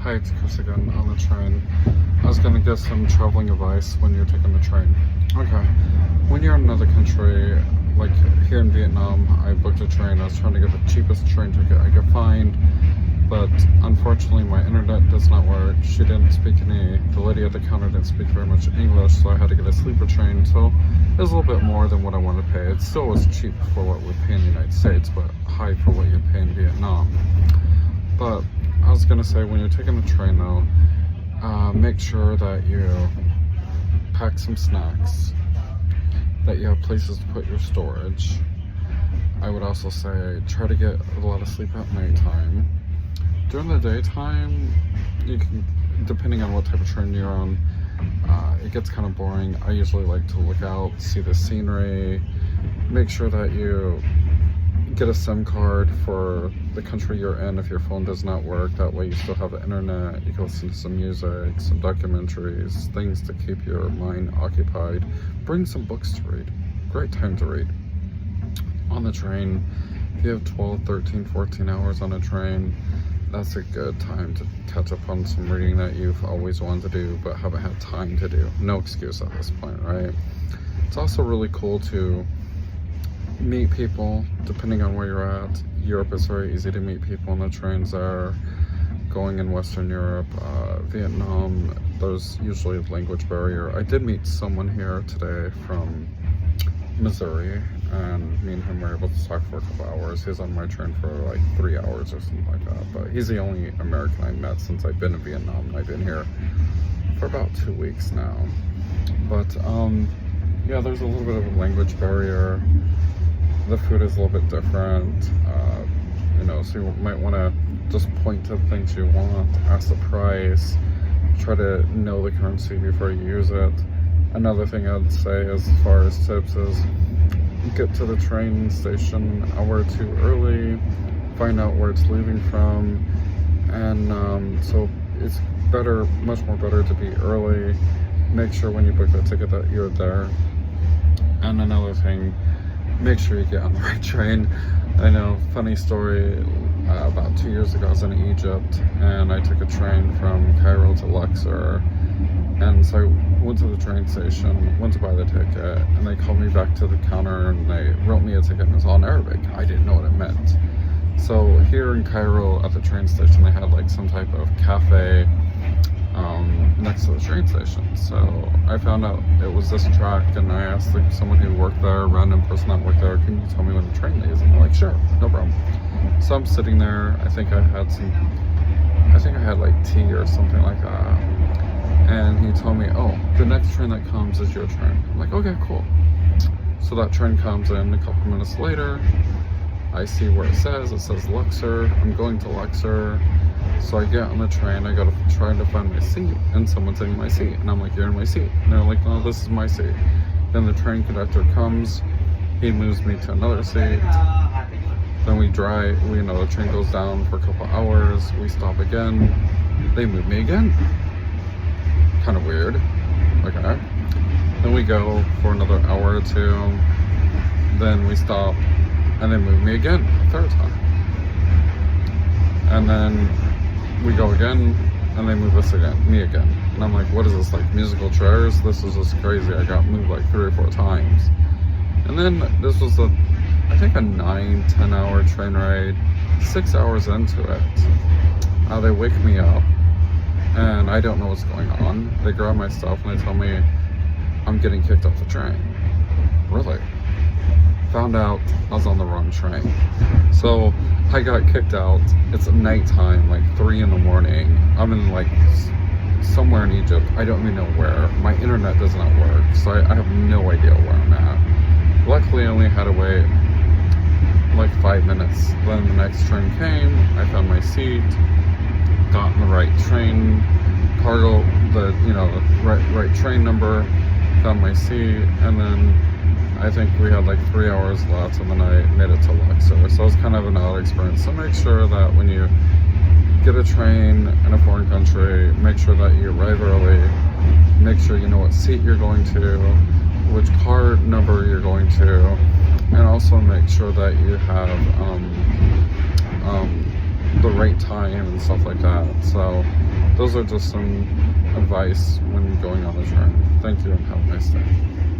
Hi, it's Chris again on the train. I was gonna get some traveling advice when you're taking the train. Okay, when you're in another country, like here in Vietnam, I booked a train. I was trying to get the cheapest train ticket I could find, but unfortunately my internet does not work. She didn't speak the lady at the counter didn't speak very much English, so I had to get a sleeper train. So it was a little bit more than what I wanted to pay. It still was cheap for what we pay in the United States, but high for what you pay in Vietnam. But I was gonna say, when you're taking the train though, make sure that you pack some snacks, that you have places to put your storage. I would also say try to get a lot of sleep at nighttime. During the daytime, you can, depending on what type of train you're on, it gets kind of boring. I usually like to look out, see the scenery, make sure that you get a SIM card for the country you're in if your phone does not work. That way you still have the internet, you can listen to some music, some documentaries, things to keep your mind occupied. Bring some books to read. Great time to read. On the train, if you have 12, 13, 14 hours on a train, that's a good time to catch up on some reading that you've always wanted to do but haven't had time to do. No excuse at this point, right? It's also really cool to meet people depending on where you're at. Europe is very easy to meet people on the trains there. Going in Western Europe, Vietnam, there's usually a language barrier. I did meet someone here today from Missouri, and me and him were able to talk for a couple hours. He was on my train for like 3 hours or something like that, but he's the only American I met since I've been in Vietnam, and I've been here for about 2 weeks now. But yeah, there's a little bit of a language barrier. The food is a little bit different, so you might want to just point to the things you want, ask the price, try to know the currency before you use it. Another thing I'd say as far as tips is get to the train station an hour or two early, find out where it's leaving from, and so it's better, much more better to be early. Make sure when you book the ticket that you're there. And another thing, make sure you get on the right train. I know, funny story, about 2 years ago I was in Egypt and I took a train from Cairo to Luxor, and so I went to the train station, went to buy the ticket, and they called me back to the counter and they wrote me a ticket, and it was all in Arabic. I didn't know what it meant. So here in Cairo at the train station they had like some type of cafe next to the train station. So I found out it was this track, and I asked like someone who worked there, a random person that worked there, can you tell me when the train is? And they're like, sure, no problem. So I'm sitting there, I think I had like tea or something like that, and he told me, oh, the next train that comes is your train. I'm like, okay, cool. So that train comes in a couple minutes later. I see where it says Luxor. I'm going to Luxor. So I get on the train, I gotta try to find my seat, and someone's in my seat, and I'm like, you're in my seat. And they're like, no, this is my seat. Then the train conductor comes, he moves me to another seat. Then we drive, the train goes down for a couple hours, we stop again, they move me again. Kind of weird. Okay. Then we go for another hour or two, then we stop, and they move me again, a third time. And then we go again, and they move me again. And I'm like, what is this, like musical chairs? This is just crazy. I got moved like 3 or 4 times. And then this was I think a 9-10 hour train ride. 6 hours into it, they wake me up, and I don't know what's going on. They grab my stuff and they tell me I'm getting kicked off the train. Really? Found out I was on the wrong train. So I got kicked out. It's nighttime, like 3 in the morning. I'm in like somewhere in Egypt. I don't even know where. My internet does not work, so I have no idea where I'm at. Luckily I only had to wait like 5 minutes. Then the next train came, I found my seat, got in the right train, cargo, the right train number, found my seat, and then I think we had like 3 hours left, and then I made it to Luxor. So it was kind of an odd experience. So make sure that when you get a train in a foreign country, make sure that you arrive early, make sure you know what seat you're going to, which car number you're going to, and also make sure that you have the right time and stuff like that. So those are just some advice when going on the train. Thank you and have a nice day.